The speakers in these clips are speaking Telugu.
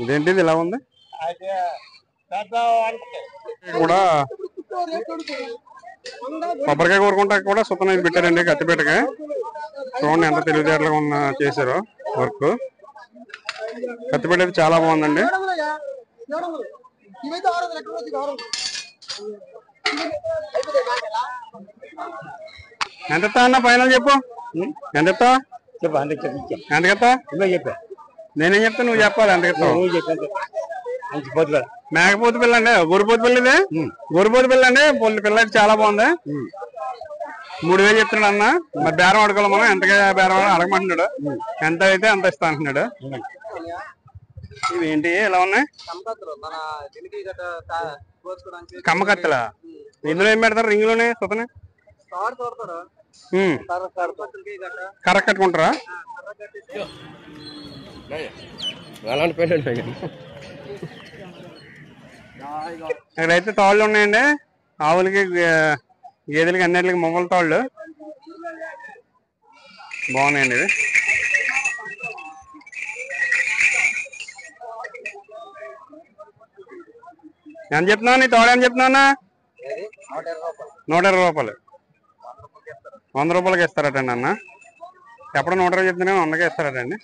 ఇదేంటిది ఇలా ఉంది కూడా కొబ్బరికాయ కోరుకుంటా కూడా సుతం ఇది పెట్టారండి కత్తిపేటగా. చూడండి ఎంత తెలివితేటలుగా ఉన్న చేశారు వర్క్. కత్తిపేట అయితే చాలా బాగుందండి. ఎంత అన్న ఫైనల్ చెప్పు. ఎంత ఎంతకెత్తా? నేనేం చెప్తా నువ్వు చెప్పాలి. ఎంతకెత్తావు? మేకపోతు పిల్ల అండి, గొరిపోతు పిల్ల. ఇది గొరిపోతు పిల్ల అండి. పిల్ల అయితే చాలా బాగుంది. 3000 చెప్తున్నాడు అన్న. మరి బేరం అడగాలి మనం. ఎంతగా బేరం అడగమంటున్నాడు. ఎంత అయితే అంత ఇస్తా అంటున్నాడు. ఇవేంటి ఇలా ఉన్నాయి? కమ్మకత్తలా? ఇందులో ఏం పెడతారు? రింగులోనే సుతనే కర్ర కట్టుకుంటారా? ఇక్కడైతే తాళ్ళు ఉన్నాయండి. ఆవులకి గేదెలకి అన్నిటికి మొగల తాళ్ళు బాగున్నాయండి. ఇది ఎంత చెప్తున్నావు? నీ తోడ ఎంత చెప్తున్నావునా? 120 రూపాయలు. 100 రూపాయలకి ఇస్తారటండి అన్న. ఎప్పుడు 120 చెప్తున్నాను, 100కే ఇస్తారటండి.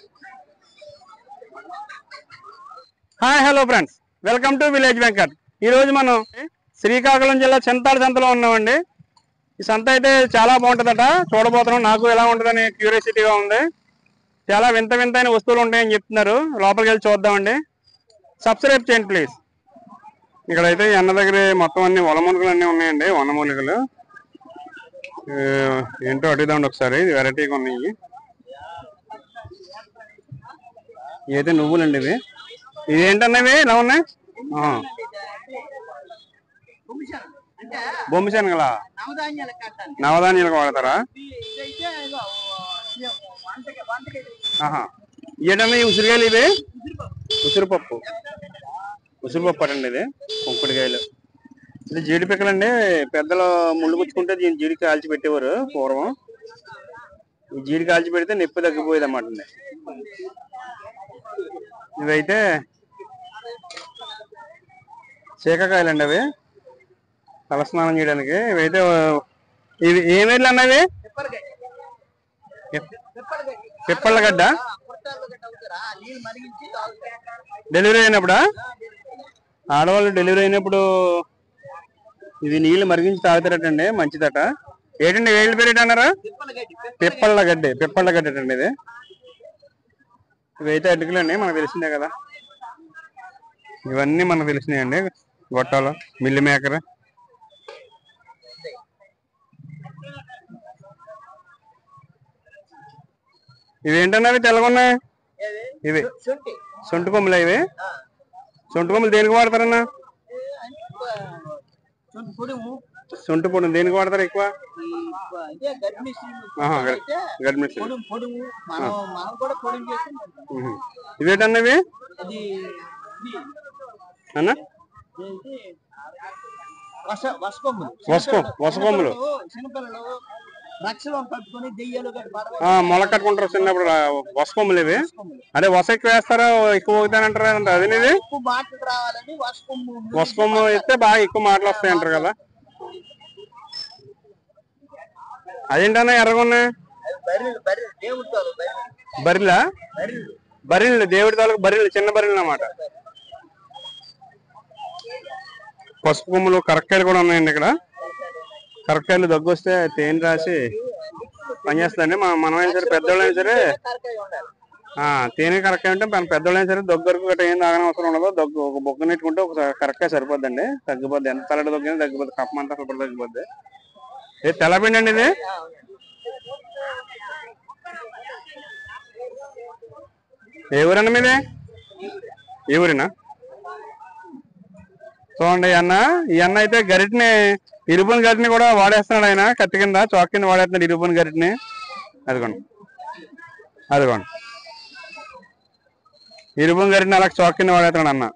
Hi hello friends, welcome to village Venkat. ఈరోజు మనం శ్రీకాకుళం జిల్లా చింతాడు సంతలో ఉన్నామండి. ఈ సంత అయితే చాలా బాగుంటుందట. చూడబోతున్నాం. నాకు ఎలా ఉంటుందని క్యూరియాసిటీగా ఉంది. చాలా వింత వింతైన వస్తువులు ఉంటాయని చెప్తున్నారు. లోపలికి వెళ్ళి చూద్దామండి. సబ్స్క్రైబ్ చేయండి ప్లీజ్. ఇక్కడైతే అన్న దగ్గర మొత్తం అన్ని వనమూలికలు అన్నీ ఉన్నాయండి. వనమూలికలు ఏంటో అడుగుదామండి ఒకసారి. ఇది వెరైటీగా ఉన్నాయి. ఇవైతే నువ్వులండి. ఇవి ఏంటన్నవి ఇలా ఉన్నాయి? బొమ్మి శనగలా? నవధాన్యాలకు వాడతారా? ఏంటన్నా ఈ ఉసిరికాయలు? ఇవి ఉసిరిపప్పు. ఉసిరిపప్పు అటండి. ఇది కుంకుడికాయలు. ఇది జీడిపిక్కలండి. పెద్దలు ముళ్ళు పుచ్చుకుంటే దీన్ని జీడి కాల్చి పెట్టేవారు పూర్వం. ఈ జీడి కాల్చి పెడితే నొప్పి తగ్గిపోయేది అన్నమాట. ఇవైతే శీకాకాయలండి. అవి తలస్నానం చేయడానికి. ఇవైతే ఇవి ఏమేళ్ళు అన్నవి? పిప్పళ్ళగడ్డ. డెలివరీ అయినప్పుడా? ఆడవాళ్ళు డెలివరీ అయినప్పుడు ఇది నీళ్ళు మరిగించి తాగుతారటండి. మంచిదట. ఏంటండి వేళ్ళ పేరు ఏంటన్నారా? పిప్పళ్ళగడ్డి. పిప్పళ్ళగడ్డ అండి ఇది. ఇవైతే అటుకులండి. మనకు తెలిసిందే కదా. ఇవన్నీ మనకు తెలిసినాయండి. గొట్టాలు, మిల్లి మేకర్. ఇవేంటన్నవి తెల్లగొన్నాయి? ఇవి సొంటి కొమ్ములు. ఇవి సొంటి కొమ్ములు దేనికి వాడతారన్నా? సొంటి పొడి దేనికి వాడతారు ఎక్కువ? గడ్మిస్. ఇవేటన్నవి అన్న? వసకొమ్ములు. మొల కట్టుకుంటారు చిన్నప్పుడు. వసకొమ్ములు ఇవి. అదే వస ఎక్కువ వేస్తారా? ఎక్కువ అవుతానంటారా? అదే ఇది వసకొమ్ము ఇస్తే బాగా ఎక్కువ మాటలు వస్తాయి అంటారు కదా. అదేంటన్నా ఎర్రగా ఉన్నాయి? బరిలా? బరిలు. దేవుడి తాలూకు బరిలు. చిన్న బరిలు అన్నమాట. పసుపు కొమ్ములు. కరక్కాయలు కూడా ఉన్నాయండి ఇక్కడ. కరక్కాయలు దగ్గు వస్తే తేనె రాసి పనిచేస్తుందండి. మనమైనా సరే పెద్దోళ్ళైనా సరే తేనె కరక్కాయ ఉంటే మన పెద్దోళ్ళైనా సరే దగ్గరకు గట్రా ఏం తాగని అవసరం ఉండదు. దగ్గు ఒక బొగ్గ నెట్టుకుంటే ఒక కరక్కాయ సరిపోద్దండి. తగ్గిపోద్ది. ఎంత తలటి దగ్గర తగ్గిపోద్ది. కప్పం అంతా అసలు తగ్గిపోద్ది. ఏ తెల్లపిండి అండి ఇది? ఏ ఊరన్నా మీది? ఏ ఊరినా? చూడండి అన్న. ఈ అన్న అయితే గరిటిని, ఇరుపుని గరిటిని కూడా వాడేస్తున్నాడు. ఆయన కత్తి కింద చాక్ కింద వాడేస్తున్నాడు ఇరుపుని గరిటిని. అదిగోండి, అదిగోండి. ఇరుపుని గరిటిని అలా చాక్ కింద వాడేస్తున్నాడు అన్న.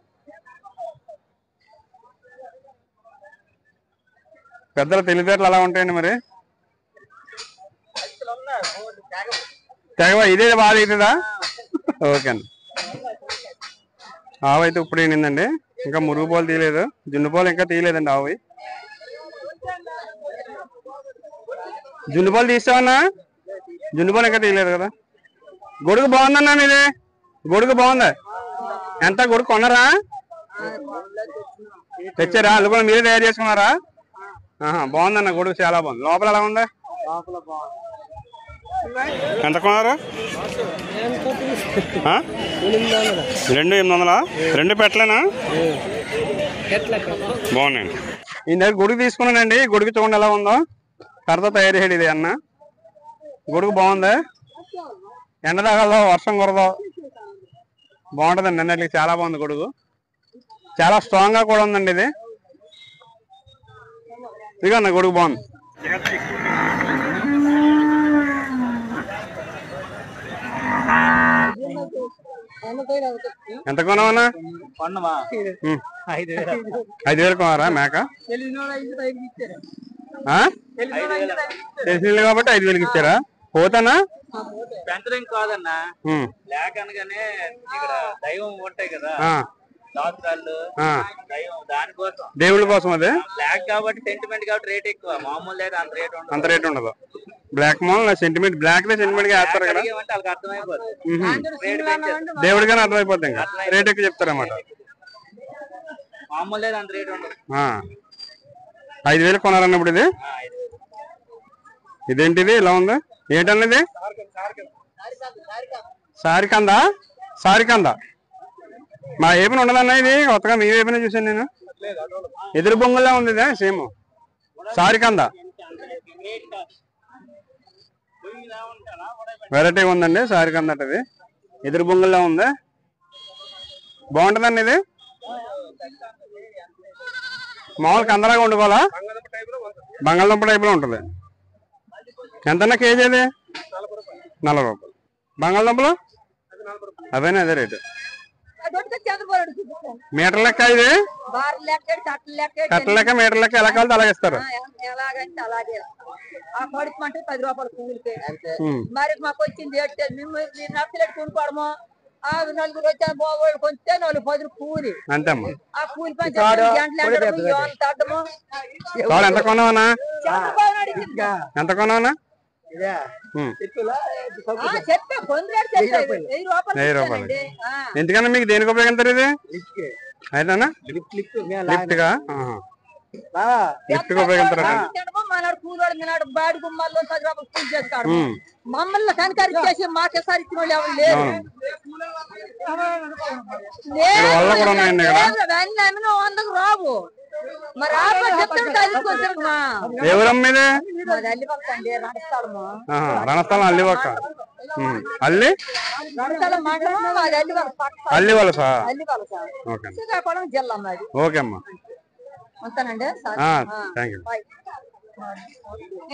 పెద్దల తెలివితేటలు అలా ఉంటాయండి. మరి తెగవా? ఇదే బాగా అవుతుందా? ఓకే అండి. ఆవు అయితే ఇప్పుడు ఏంటండి, ఇంకా మురుగు పాలు తీయలేదు, జున్ను పాలు ఇంకా తీయలేదండి. ఆవు జున్ను పాలు తీసావన్నా? జున్ను పాలు ఇంకా తీయలేదు కదా. గొడుగు బాగుందన్నా మీది? గొడుగు బాగుందా? ఎంత గొడుగు కొన్నారా? తెచ్చారా? అది కూడా మీరే తయారు చేసుకున్నారా? బాగుందన్న గొడుగు, చాలా బాగుంది. లోపల ఎలా ఉందా? ఎంత కొన్నారు? 2,800. 2 పెట్టలేనా? బాగున్నాయండి. ఈ దగ్గర గొడుగు తీసుకున్నానండి. గొడుగు చూడండి ఎలా ఉందో, కర్రతో తయారు చేసేది ఇది అన్న. గొడుగు బాగుందా? ఎండ తగలదో, వర్షం కురదో, బాగుంటుందండి. అన్నిటికి చాలా బాగుంది గొడుగు, చాలా స్ట్రాంగ్ గా కూడా ఉందండి ఇది. ఇదిగో అన్న గొడుగు బాగుంది. ఎంత కొన్నావన్నా? 5,000 కొన్నారా మేక? తెలిసింది కాబట్టి 5,000కి ఇచ్చారా? పోతానా పెంచడం కాదన్నా, బ్లాక్ అనగానే ఇక్కడ దైవం ఉంటాయి కదా, శాస్త్రాలు దానికోసం, దేవుళ్ళ కోసం. అదే బ్లాక్ కాబట్టి సెంటిమెంట్ కాబట్టి రేట్ ఎక్కువ. మామూలు లేదు, అంత రేట్ ఉండదు. Black mall sentiment, black sentiment గా వేస్తారు కదా, వాళ్ళకి అర్థమైపోతుంది. దేవుడిగానే అర్థమైపోద్ది, ఇంకా రేట్ ఎక్కువ చెప్తారన్నమాట. మామూలు లేదు, అంత రేట్ ఉండదు. 5,000 కొనాలన్నప్పుడు ఇది. ఇదేంటిది ఇలా ఉంది? ఏంటన్నది? సారికందా? సారికందా మా ఏపీ ఉండదన్నా ఇది? కొత్తగా మీ ఏపీనే చూసాను నేను. ఎదురు బొంగులా ఉంది ఇదే, సేమ్ సారికందా. వెరైటీ ఉందండి సారికంద అంటది. ఎదురు బొంగుల్లా ఉంది, బాగుంటుందండి ఇది. మామూలు కందలాగా వండుకోవాలా? బంగాళదుంప టైప్ లో ఉంటుంది. ఎంతన్నా కేజీ అది? 40 రూపాయలు. బంగాళదుంపలు అవేనా? అదే రేటు. మీటర్ లెక్క ఇది? కట్ట లెక్క, మీటర్ లెక్క, ఎలా కావాలి అలాగే ఇస్తారు. ₹10 మరి మాకు వచ్చింది కొనుక్కోవడము. నలుగురు వచ్చా కొంటే 4-10 కూలి, అంతేమ్మా. ఆ కూలి పని ఎంత కొన్నావన్నా? ఎంత కొన్నావన్నా? 1000 రూపాయలు. ఎందుకన్నా మీకు దేనికి ఉపయోగిస్తారు ఇది? అయితేనా లిఫ్ట్ గా, లిఫ్ట్ గా ఉపయోగిస్తారు. మనడు కూలోడు తిన్నాడు, బాడి గుమ్మాల్లో 10 రూపాయలు కూలి చేస్తాడు. మమ్మల్ని కనకరించేసి మాకేసారి ఇచ్చిన వాళ్ళు ఎవరు లేరు. రావు మరి రణస్థలం అల్లివక్క, అల్లి అల్లి వలస. శ్రీకాకుళం జిల్లా మరి. ఓకే అమ్మా, ఉంటానండి. Thank you.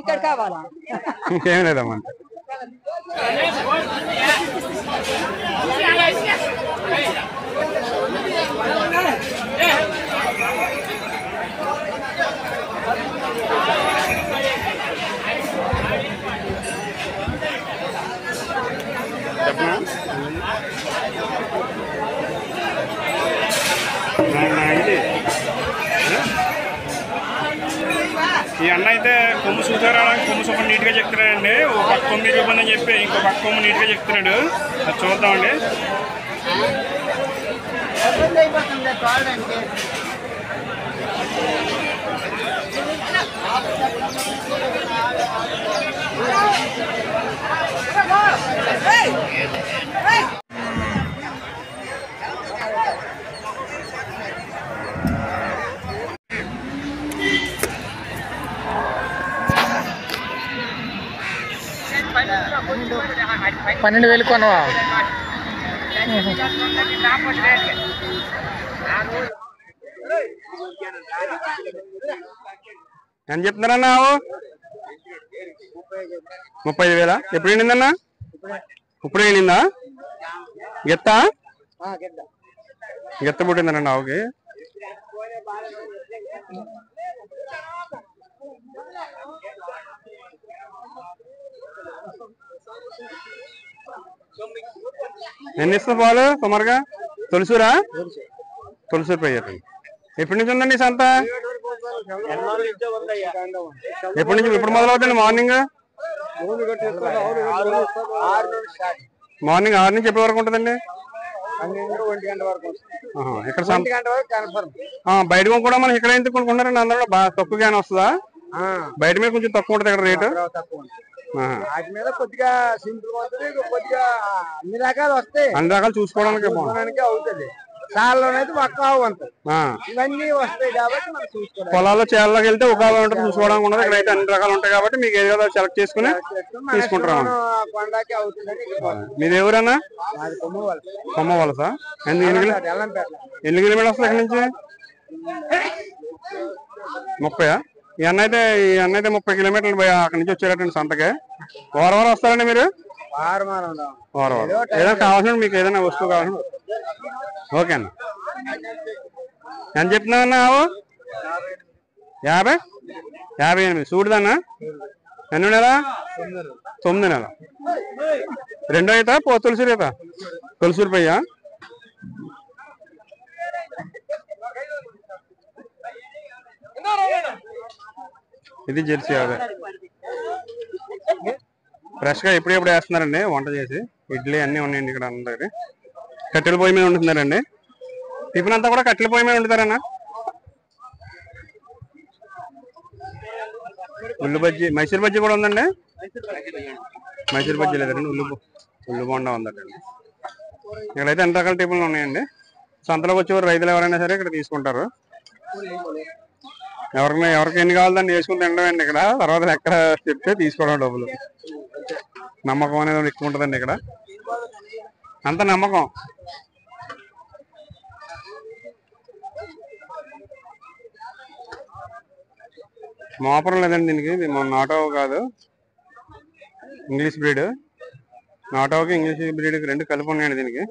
ఇక్కడ కావాలా? ఇంకేం లేదమ్మా. ఈ అన్న అయితే కొమ్ము చూసారా? కొమ్ము సూపర్ నీట్ గా చెప్తున్నాడండి. ఓ పక్క కొమ్ము ఇరిగిపోయింది అని చెప్పి ఇంకో పక్క కొమ్ము నీట్ గా చెప్తున్నాడు. అది చూద్దామండి. $12,000 కొనవా? ఎంత చెప్తున్నారన్నా? 35,000. ఎప్పుడు ఎండిందన్నా? ఇప్పుడు ఎండిందా? గెత్త గెత్త పుట్టిందనండి ఆవుకి. ఎన్ని ఇస్తుంది పాలు సుమారుగా? తొలిసూరా? తొలిసూరు పెయ్యట. ఎప్పటి నుంచి ఉందండి సంత? ఎప్పటి నుంచి ఎప్పుడు మొదలవుతుంది? మార్నింగ్ 6 నుంచి ఎప్పటి వరకు ఉంటుందండి? ఇక్కడ బయట కూడా మనం ఇక్కడ ఎందుకు కొనుక్కుంటారండి? అందరూ బాగా తక్కువగానే వస్తుందా? బయట మీద కొంచెం తక్కువ ఉంటుంది ఇక్కడ రేటు. కొద్దిగా సింపుల్ కొద్దిగా అన్ని రకాలు వస్తాయి. అన్ని రకాలు చూసుకోవడానికి అవుతుంది. చాలలోనైతే ఒక్క ఇవన్నీ వస్తాయి కాబట్టి మనం చూసుకోవాలి. పొలాల్లో చేలలోకి వెళ్తే ఒక ఉంటుంది, చూసుకోవడానికి ఉండదు. ఇక్కడైతే అన్ని రకాలు ఉంటాయి కాబట్టి మీకు ఏదో సెలెక్ట్ చేసుకుని తీసుకుంటారు. కొండకి అవుతుందని. మీది ఎవరన్నా? కొమ్మ వలస. ఎన్ని కిలోమీటర్లు వస్తుంది ఇక్కడ నుంచి? 30. ఈ అన్న అయితే 30 కిలోమీటర్లు అక్కడి నుంచి వచ్చారటండి సంతకే. వారం వస్తారండి మీరు? వారం ఏదైనా కావాల్సిన మీకు ఏదైనా వస్తువు కావాల్సిన. ఓకే అన్న. ఎంత చెప్తున్నా అన్న? 58. చూడదన్నా? ఎన్ని నెల? 9 నెల. రెండో అవుతా తొలిసూరు అవుతా? తొలిసూరు పయ్యా. ఇది జెర్సీ. ఫ్రెష్ గా ఎప్పుడెప్పుడు వేస్తున్నారండి వంట చేసి. ఇడ్లీ అన్ని ఉన్నాయండి ఇక్కడ అందరి. కట్టెల పొయ్యి మీద వండుతున్నారండి. టిఫిన్ అంతా కూడా కట్టెల పొయ్యి మీద వండుతారన్నా. ఉల్లి బజ్జీ, మైసూర్ బజ్జీ కూడా ఉందండి. మైసూర్ బజ్జీ లేదండి, ఉల్లి బోండా ఉందండి. ఇక్కడైతే అన్ని రకాల టిఫిన్లు ఉన్నాయండి. సంతలోకి వచ్చే రైతులు ఎవరైనా సరే ఇక్కడ తీసుకుంటారు. ఎవరికి ఎన్ని కావాలని వేసుకుని తినడం ఇక్కడ. తర్వాత ఎక్కడ చెప్తే తీసుకోవడం డబ్బులు. నమ్మకం అనేది ఎక్కువ ఉంటుందండి ఇక్కడ. అంత నమ్మకం. మోపరం లేదండి దీనికి. ఇది నాటో కాదు, ఇంగ్లీష్ బ్రీడ్. నాటోకి ఇంగ్లీష్ బ్రీడ్కి రెండు కలిపి ఉన్నాయండి దీనికి.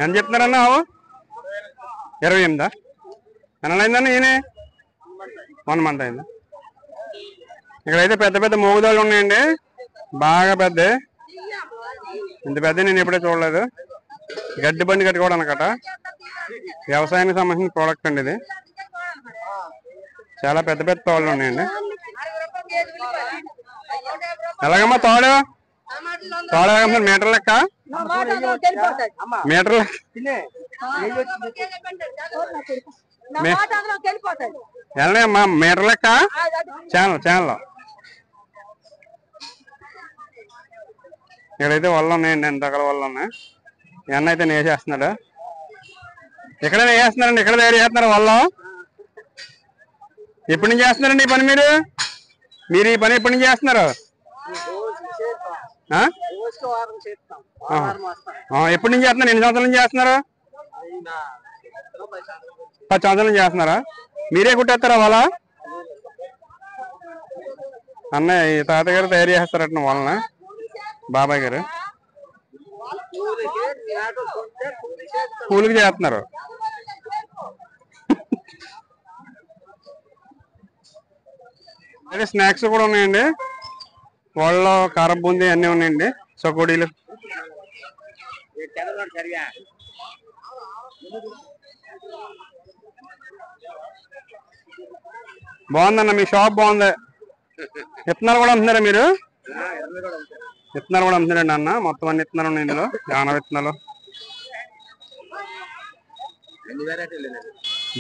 ఎంత చెప్తున్నారన్నా? 28. ఎన్నైందన్న ఈయన? 1 మంత్ అయిందా? ఇక్కడైతే పెద్ద పెద్ద మోగుదాళ్ళు ఉన్నాయండి, బాగా పెద్ద. ఇంత పెద్ద నేను ఎప్పుడే చూడలేదు. గడ్డి బండి కట్టుకోవడం అనమాట. వ్యవసాయానికి సంబంధించిన ప్రోడక్ట్ అండి ఇది. చాలా పెద్ద పెద్ద తోళ్ళు ఉన్నాయండి. ఎలాగమ్మా తోడు? తోడు మీటర్ లెక్క? మీటర్ వెళ్ళమ్మా మీటర్ లెక్క? ఛానల్ ఇక్కడైతే వల్ల ఉన్నాయండి, ఎన్ని రకాల వల్ల ఉన్నాయి. ఎన్న అయితే వేసేస్తున్నాడు. ఎక్కడైనా వేస్తున్నారండి, ఎక్కడ తయారు చేస్తున్నారు వల్ల? ఎప్పటి నుంచి చేస్తున్నారండి ఈ పని? మీరు ఈ పని ఎప్పటి నుంచి చేస్తున్నారు? ఎప్పటి నుంచి చేస్తున్నారు? ఎన్ని సంవత్సరాల నుంచి చేస్తున్నారు? 10 సంవత్సరాల నుంచి చేస్తున్నారా? మీరే కుట్టేస్తారా వాళ్ళ? అన్నయ్య ఈ తాతగారు తయారు చేస్తారట వాళ్ళన, బాబాయ్ గారు. కూలికి చేస్తున్నారు. అదే స్నాక్స్ కూడా ఉన్నాయండి. వాళ్ళలో కారం బూందీ అన్నీ ఉన్నాయండి, చకోడీలు. బాగుందన్న మీ షాప్, బాగుంది. విత్తనాలు కూడా అమ్ముతున్నారా మీరు? విత్తనాలు కూడా అమ్ముతున్నారండి అన్న. మొత్తం అన్ని విత్తనాలు ఉన్నాయి ఇందులో. యాన విత్తనాలు,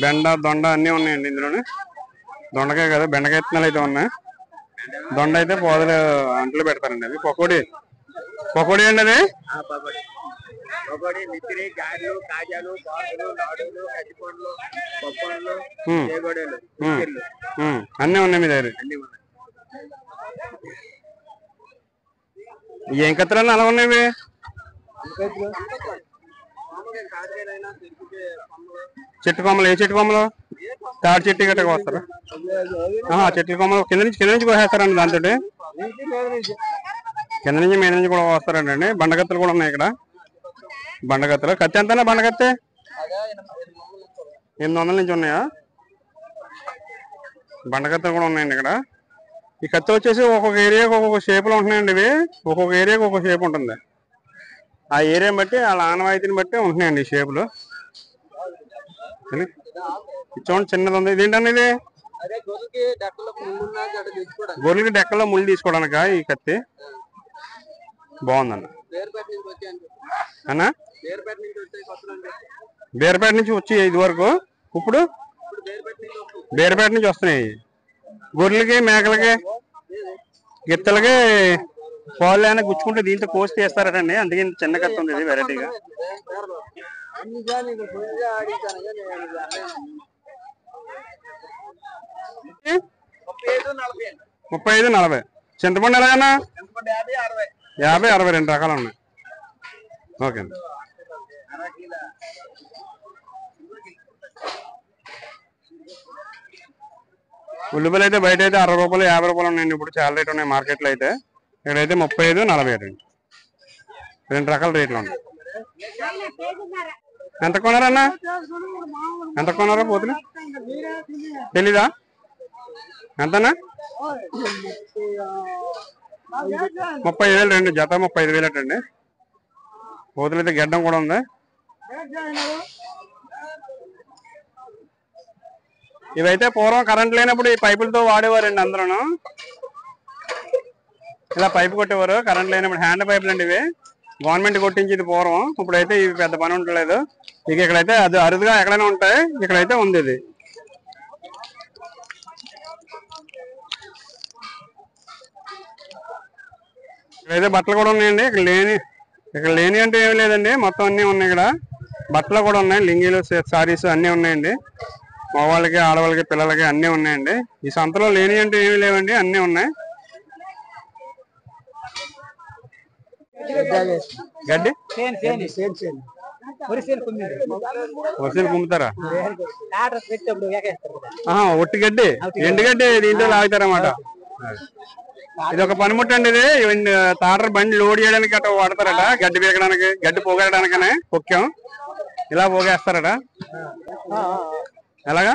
బెండ, దొండ అన్నీ ఉన్నాయండి ఇందులోనే. దొండకాయ కదా, బెండకాయ విత్తనాలు అయితే ఉన్నాయి. దొండ అయితే పోదలు అంట్లు పెడతారండి. అది పకోడీ అండి. అది అన్నీ ఉన్నాయి మీ దగ్గర. ఏం కత్తెరలు అలా ఉన్నాయి? చెట్టు కొమ్మలు. ఏ చెట్టు కొమ్మలు? తాడి చెట్టు గట్ట కోస్తారా? చెట్ల కొమ్మలు కింద నుంచి కోసేస్తారండి. దాంతో కింద నుంచి మీద నుంచి కూడా కోస్తారండి. బండకత్తెలు కూడా ఉన్నాయి ఇక్కడ. బండకత్తెలు కత్తి ఎంతనా? బండకత్తి 800 నుంచి ఉన్నాయా? బండకత్తెలు కూడా ఉన్నాయండి ఇక్కడ. ఈ కత్తి వచ్చేసి ఒక్కొక్క ఏరియాకి ఒక్కొక్క షేప్ లో ఉంటున్నాయండి. ఇవి ఒక్కొక్క ఏరియాకి ఒక్కొక్క షేప్ ఉంటుంది. ఆ ఏరియాని బట్టి వాళ్ళ ఆనవాయితీని బట్టి ఉంటున్నాయండి ఈ షేపులు. చూడండి చిన్నది ఉంది. ఇదేంటండి ఇది? గొర్రెలకి డెక్కల్లో ముళ్ళు తీసుకోవడానిక ఈ కత్తి? బాగుందండి అన్నా. బేరపేట నుంచి వచ్చి ఇది వరకు ఇప్పుడు బేరపేట నుంచి వస్తున్నాయి. గొర్రెలకి మేకలకి గిత్తలకి పాలు అయినా గుచ్చుకుంటే దీంతో కోసి తీస్తారటండి. అందుకే చిన్న కత్తి ఉంది ఇది వెరైటీగా. 35-40. చింతపండు ఎలాగన్నా? 50-60 2 రకాలు ఉన్నాయి. ఓకే అండి. ఉల్లిపాయలు అయితే బయట అయితే 60 రూపాయలు 50 రూపాయలు ఉన్నాయండి. ఇప్పుడు చాలా రేట్ ఉన్నాయి మార్కెట్లో అయితే. ఇక్కడైతే 35-40 అండి. 2 రకాల రేట్లు ఉన్నాయి. ఎంత కొన్నారన్నా? ఎంత కొన్నారా పోతులు? తెలీదా ఎంతన్నా? 35,000 2 జత 35,000 అటండి. పోతులు అయితే గడ్డం కూడా ఉంది. ఇవైతే పూర్వం కరెంట్ లేనప్పుడు ఈ పైపులతో వాడేవారండి అందరూ. ఇలా పైపు కొట్టేవారు కరెంట్ లేనప్పుడు. హ్యాండ్ పైపులు అండి ఇవి. గవర్నమెంట్ కొట్టించింది పూర్వం. ఇప్పుడైతే ఇవి పెద్ద పని ఉండలేదు. ఇక ఇక్కడైతే అది అరుదుగా ఎక్కడైనా ఉంటాయి. ఇక్కడైతే ఉంది ఇది. ఇక్కడైతే బట్టలు కూడా ఉన్నాయండి. ఇక్కడ లేని అంటే ఏమి లేదండి. మొత్తం అన్నీ ఉన్నాయి. ఇక్కడ బట్టలు కూడా ఉన్నాయి. లింగీలు సారీస్ అన్నీ ఉన్నాయండి. మగవాళ్ళకి ఆడవాళ్ళకి పిల్లలకి అన్నీ ఉన్నాయండి. ఈ సంతలో లేని అంటే ఏమి లేవండి, అన్నీ ఉన్నాయి. గడ్డి వరిసేలు కుమ్ముతారా? ఒట్టి గడ్డి ఎండు గడ్డి దీంట్లో లాగుతారన్నమాట. ఇది ఒక పనిముట్టు అండి. ఇది తాటర బండి లోడ్ చేయడానికి అట్లా వాడతారట. గడ్డి పీకడానికి, గడ్డి పోగేయడానికనే పొక్కాం ఇలా పోగేస్తారట. ఎలాగా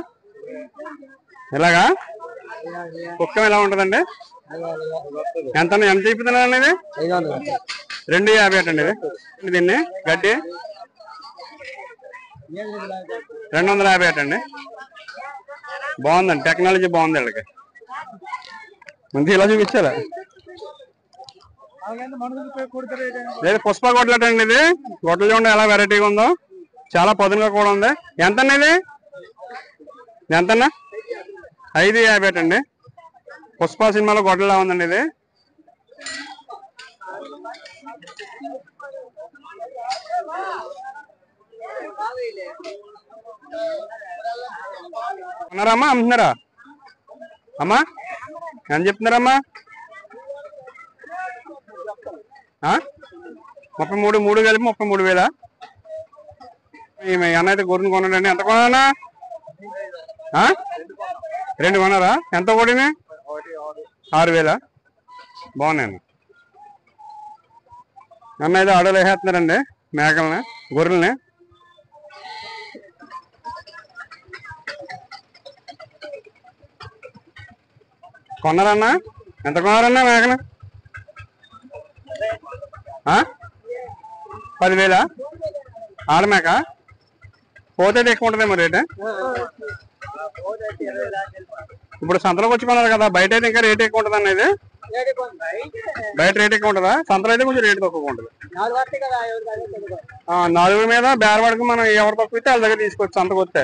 ఇలాగా కుక్కం ఎలా ఉంటదండి? ఎంత చెప్తున్నా అనేది? 250 అటండి. ఇది దీన్ని గడ్డి 250 అటండి. బాగుందండి, టెక్నాలజీ బాగుంది. వీళ్ళకి మంచి ఇలా చూపించారా? లేదు పుష్ప గొడ్లటండి. ఇది గొడ్డలు చూడండి ఎలా వెరైటీగా ఉందో. చాలా పదునుగా కూడా ఉంది. ఎంతన్నా ఇది? ఎంతన్నా? 550 అటండి. పుష్ప సినిమాలో గొడ్డలా ఉందండి ఇది. అన్నారమ్మా? అమ్ముతున్నారా అమ్మా? ఎంత చెప్తున్నారమ్మా? 33 3 కలిపి 33,000. అన్న అయితే గొర్రెని కొన్నాడండి. ఎంత కొన్నా? 2 కొన్నారా? ఎంత కొడిని? 6,000. బాగున్నాయండి. అన్న అయితే ఆడోలు వేసేస్తున్నారండి మేకల్ని గొర్రెల్ని. కొన్నారన్నా? ఎంత కొన్నారన్నా మేకలు? 10,000. ఆడమేక పోతే ఎక్కువ ఉంటుందేమో రేటు. ఇప్పుడు సంతలోకి వచ్చి కొన్నారు కదా, బయట అయితే ఇంకా రేట్ ఎక్కువ ఉంటుంది అనేది. బయట రేట్ ఎక్కువ ఉంటుందా? సంతలో అయితే కొంచెం రేటు తక్కువ ఉంటుంది. 4 మీద బేరవాడికి మనం ఎవరు తక్కువ ఇస్తే వాళ్ళ దగ్గర తీసుకోవచ్చు. సంతకు వస్తే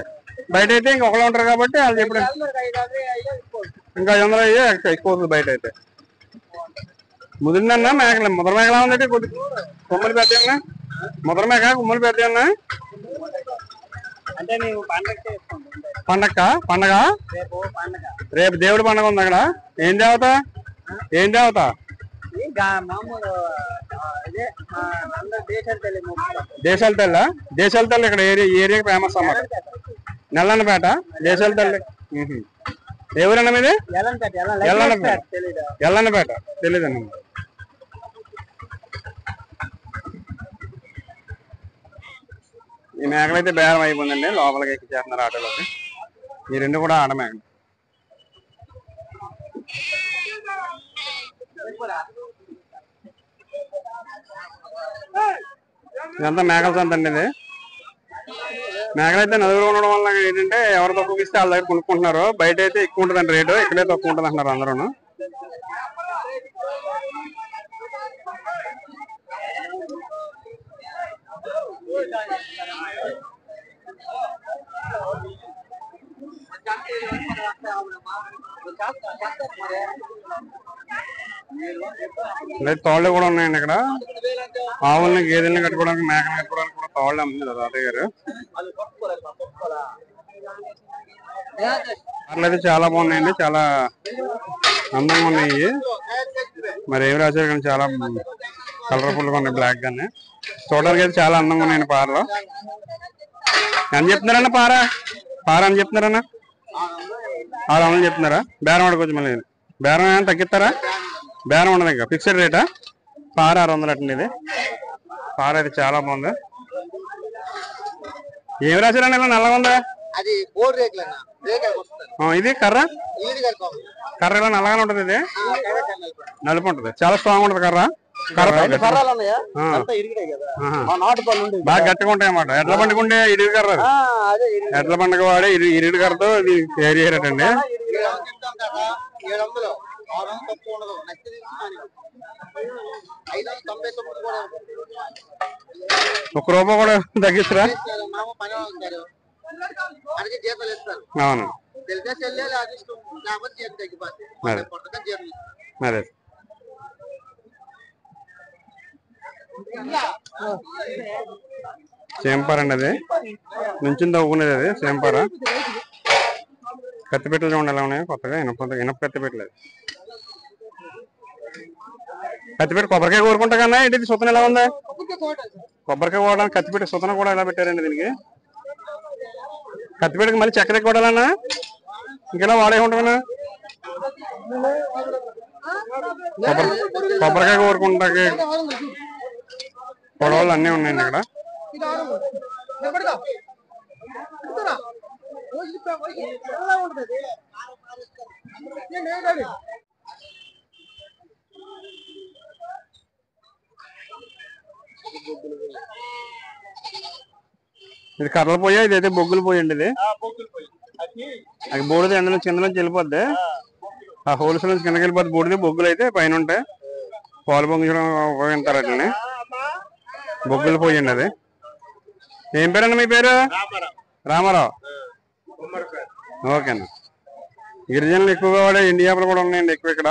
బయట అయితే ఇంకా ఒకళ్ళు ఉంటారు కాబట్టి వాళ్ళు ఎప్పుడు ఇంకా 500 అయ్యే ఎక్కువ అవుతుంది బయట అయితే. ముదిరినన్నా మేకలే ముద్ర మేకలా ఉందంటే కొద్ది కొమ్మలు పెద్దన్నా. ముద్ర మేక కొమ్మలు పెద్దన్నా. అంటే మేము పండగ రేపు దేవుడి పండగ ఉంది అక్కడ. ఏం దేవత? ఏం దేవత? దేశాల తల్లి. దేశాల తల్లి ఇక్కడ ఏరియాకి ఫేమస్ అన్నమాట. నెల్లన్నపేట దేశాల తల్లి. ఎవరన్నా మీది? ఎల్లన్నపేట తెలీదండి. ఈ మేకలు అయితే బేరం అయిపోయిందండి. లోపలికి ఎక్కిచ్చేస్తున్నారు ఆటోలోకి. ఈ 2 కూడా ఆడమేకలు. ఇదంతా మేకల సంత అండి ఇది. మేకలు అయితే నలుగురు ఉండడం వల్ల ఏంటంటే ఎవరు తక్కువ ఇస్తే వాళ్ళ దగ్గర కొనుక్కుంటున్నారు. బయట అయితే ఎక్కువ ఉంటుందండి రేటు, ఇక్కడే తక్కువ ఉంటుంది అంటున్నారు అందరూ. తోళ్ళు కూడా ఉన్నాయండి ఇక్కడ. ఆవుల్ని గేదెల్ని కట్టుకోవడానికి మేకలు కట్టుకోవడానికి కూడా తోళ్ళు అమ్ముతుంది తాతయ్య గారు. అయితే చాలా బాగున్నాయండి, చాలా అందంగా ఉన్నాయి. మరి ఏమి రాశారు కానీ చాలా కలర్ఫుల్ గా ఉన్నాయి, బ్లాక్ గానే. చూడడానికి అయితే చాలా అందంగా ఉన్నాయండి పారలు. ఎంత చెప్తున్నారన్న పార అని చెప్తున్నారన్న? 600 చెప్తున్నారా? బేరం ఆడుకోవచ్చు మళ్ళీ. బేరం ఏమైనా తగ్గిస్తారా? బేరం ఉండదు ఇంకా, ఫిక్స్డ్ రేటా? పార 600 అట్టండి ఇది. పార అయితే చాలా బాగుంది. ఏమి రాశారన్న ఇలా నల్లగా ఉందా? ఇది కర్ర కర్ర ఇలా నల్లగానే ఉంటది. ఇది నలుపు ఉంటది, చాలా స్ట్రాంగ్ ఉంటది కర్ర. బాగా గట్టిగా ఉంటాయి అన్నమాట. ఎడ్ల బండికి ఉండే ఇరుగు కర్ర, ఎడ్ల బండికి వాడే ఇరుగు కర్రతో ఇది తయారు చేయరటండి. 1 రూపాయి కూడా తగ్గిస్తారా? అవును, అదే సేంపార అండి. అది నుంచి తవ్వుకునేది, అది సేంపార. కత్తిపెట్టలు చూడండి ఎలా ఉన్నాయి కొత్తగా, ఇనప కత్తిపెట్టలేదు. కత్తిపెట్టి కొబ్బరికాయ కోరుకుంటా కన్నా ఏంటి సుతన ఎలా ఉందా? కొబ్బరికాయ కోవడానికి కత్తిపెట్టి సుతన కూడా ఎలా పెట్టారండి దీనికి. కత్తిపెట్టకి మళ్ళీ చెక్క దగ్గర కొడాలన్నా ఇంకెలా వాడే ఉంటామన్నా. కొబ్బరికాయ కోరుకుంటాకి గొడవలు అన్నీ ఉన్నాయండి ఇక్కడ. ఇది కర్రలు పోయా, ఇదైతే బొగ్గులు పోయండి. ఇది అది బూడిద ఎండలో కిందలోంచి వెళ్ళిపోద్ది, ఆ హోల్స్ నుంచి కిందకి వెళ్ళిపోద్ది బూడిది. బొగ్గులు అయితే పైన ఉంటాయి, పాలు పొంగించడం ఉపయోగిస్తారు అట్లని. బొగ్గులు పోయండి అది. ఏం పేరండి మీ పేరు? రామారావు. ఓకేనా. గిరిజనులు ఎక్కువగా వాడే ఎండి చేపలు కూడా ఉన్నాయండి ఎక్కువ ఇక్కడ.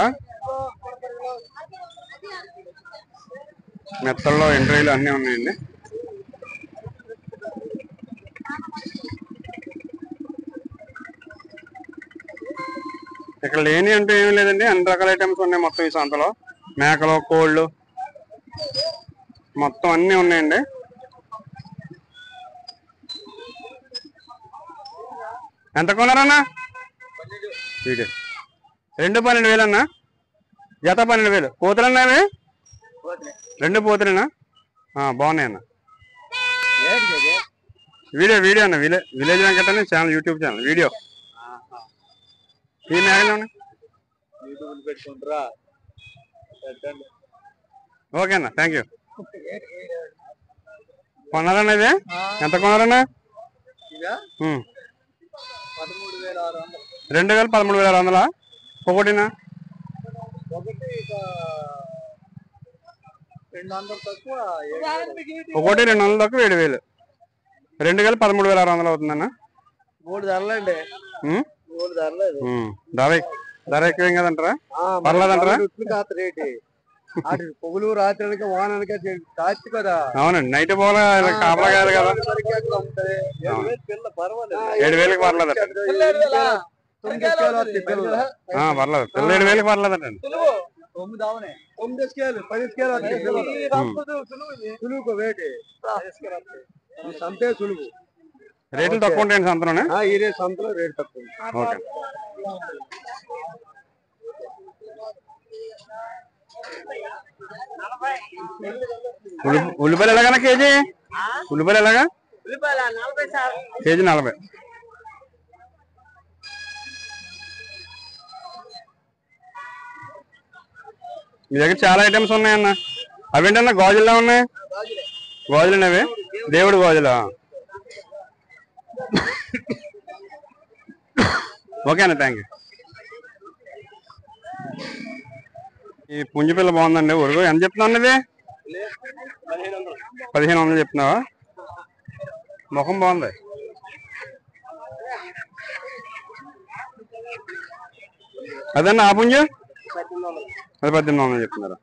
మెత్తల్లో ఎండ్రాయిలు అన్నీ ఉన్నాయండి. ఇక్కడ లేని అంటే ఏమీ లేదండి, అన్ని రకాల ఐటమ్స్ ఉన్నాయి మొత్తం ఈ సంతలో. మేకలు, కోళ్ళు మొత్తం అన్నీ ఉన్నాయండి. ఎంత కొన్నారన్నా? 12,000 అన్నా, జత 12,000. పోతులన్నా అవి 2 పోతులేనా? బాగున్నాయి అన్న. వీడియో అన్న, విలేజ్ వెంకట్ అని ఛానల్, యూట్యూబ్ ఛానల్ వీడియో. ఈ మేకలు ఓకే అన్న, థ్యాంక్ యూ. కొన్నారన్నా ఇది? ఎంత కొన్నారన్నా? 13,600. ఒకటినా? ఒకటి 200 తక్కువ 7,000. 2 కలిపి 13,600 అవుతుందన్న. 3 ధరలండి. 3 ధరలేదు. ధర ఎక్కువేం కదంటారా? పర్లేదంటారా? పొగులు రాత్రికి వానక కాచి కదా. అవునండి, నైట్ పోల కాపలా కాదు కదా. 7,000కి పర్లేదట. పర్లేదు, పిల్ల 7,000కి పర్లేదటండి. 9 స్కేల్ 10 స్కేల్ సులువుకు వేటి సంతే సులువు. రేట్లు తక్కువ ఉంటాయండి సంతలోనే. ఈ రేట్ సంతలో రేట్ తక్కువ. ఓకే. ఉల్లిపాయలు ఎలాగన్నా కేజీ? ఉల్లిపాయలు ఎలాగా కేజీ? 40. మీ దగ్గర చాలా ఐటమ్స్ ఉన్నాయన్న. అవేంటన్నా గాజుల్లో ఉన్నాయి? గాజులున్నవి దేవుడు గాజులా? ఓకేనా, థ్యాంక్ యూ. ఈ పుంజి పిల్ల బాగుందండి. ఊరుగు ఎంత చెప్తున్నావు ఇది? 1500 చెప్తున్నావా? ముఖం బాగుంది. అదన్నా ఆ పుంజు అది 1800 చెప్తున్నారు.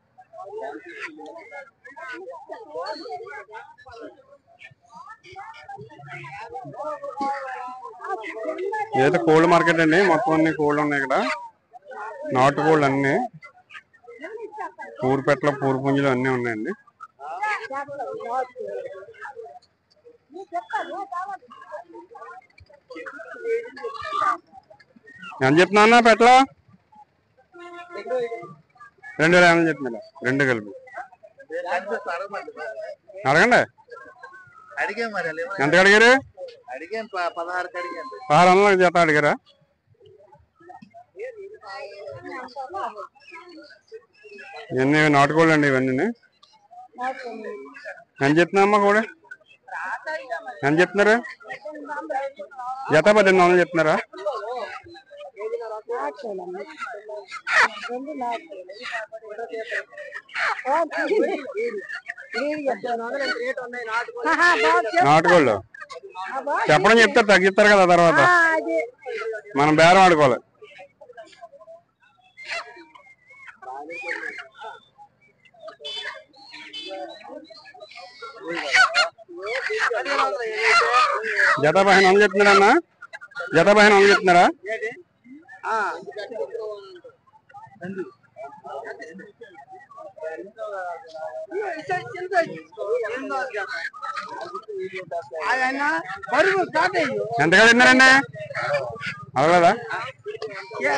ఏదైతే కోల్డ్ మార్కెట్ అండి. మొత్తం అన్ని కోళ్ళు ఉన్నాయి ఇక్కడ. నాటు కోళ్ళు అన్ని, పూరు పెట్టల పూరు పుంజులు అన్నీ ఉన్నాయండి. ఎంత చెప్తున్నా పెట్టల? 2500 చెప్తున్నా. 2 కలిపి అడగండి. ఎంత అడిగారు? 1600 జత అడిగారా? ఇవన్నీ నాటుకోళ్ళు అండి. ఇవన్నీ ఎంత చెప్తున్నామ్మా కూడా? ఎంత చెప్తున్నారు? జత 1800 చెప్తున్నారా? నాటుకోళ్ళు చెప్పడం చెప్తారు, తగ్గిస్తారు కదా తర్వాత మనం బేరం ఆడుకోవాలి. జత 1500 చెప్తున్నారా అన్న? జత 1500 చెప్తున్నారా? ఎంత కడిగినారండి? అవగలదా?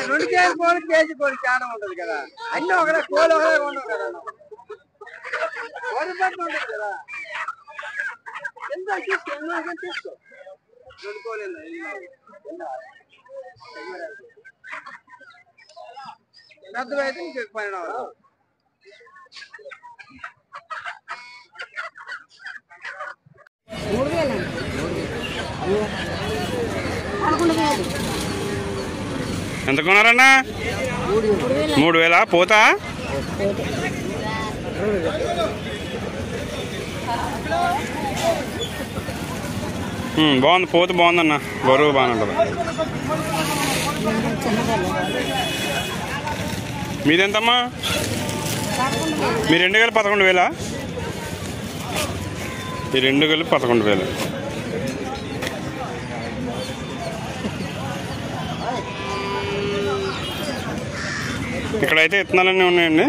2 కేజీ కోడి కేజీ కోడి తేడా ఉంటది కదా. అన్ని ఒకటే కోడి ఒకటే ఉండవు కదా. కోడి పట్టు ఉండదు కదా. ఎంత తీసుకో 2 కోళ్ళు పెద్దవి అయితే నీకు 1200. ఎంత కొన్నారన్నా? 3000 పోతా? బాగుంది, పోత బాగుందన్న. బరువు బాగానే ఉంటుంది. మీదెంతమ్మా? మీ 2 కలిపి 11,000? ఈ 2 కలిపి 11,000. ఇక్కడైతే విత్తనాలన్నీ ఉన్నాయండి.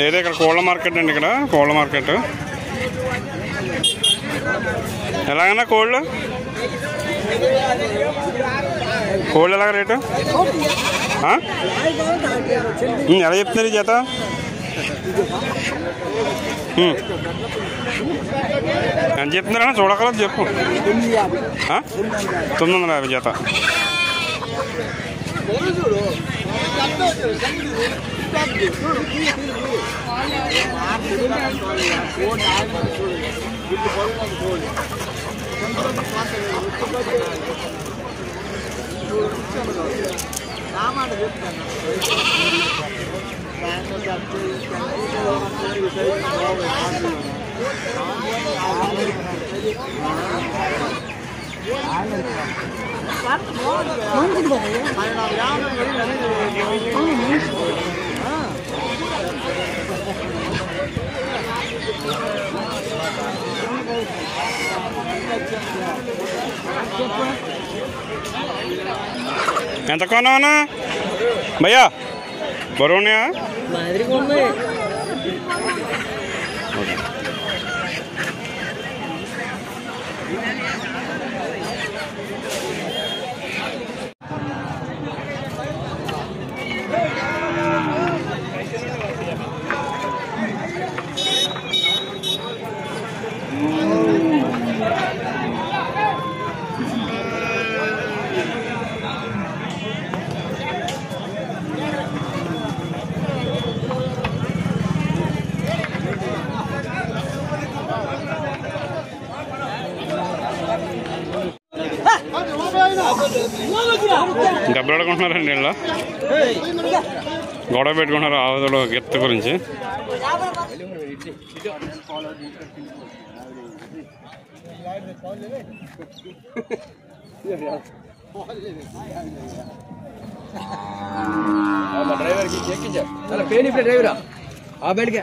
ఏదో ఇక్కడ కోళ్ళ మార్కెట్ అండి. ఇక్కడ కోళ్ళ మార్కెట్. ఎలాగన్నా కోళ్ళు ఎలాగ రేటు? ఎలా చెప్తున్నారు ఈ జత? ఎంత చెప్తున్నారా? చూడగలదు చెప్పు. 950 జత. ఎంత కొన్నావన్నా భయ్యా? బరువు ఉన్నాయా? దెబ్బలాడుకుంటున్నారండి వీళ్ళ గొడవ పెట్టుకుంటున్నారు ఆవుదల గెత్త గురించి. డ్రైవరా ఆ బయటికి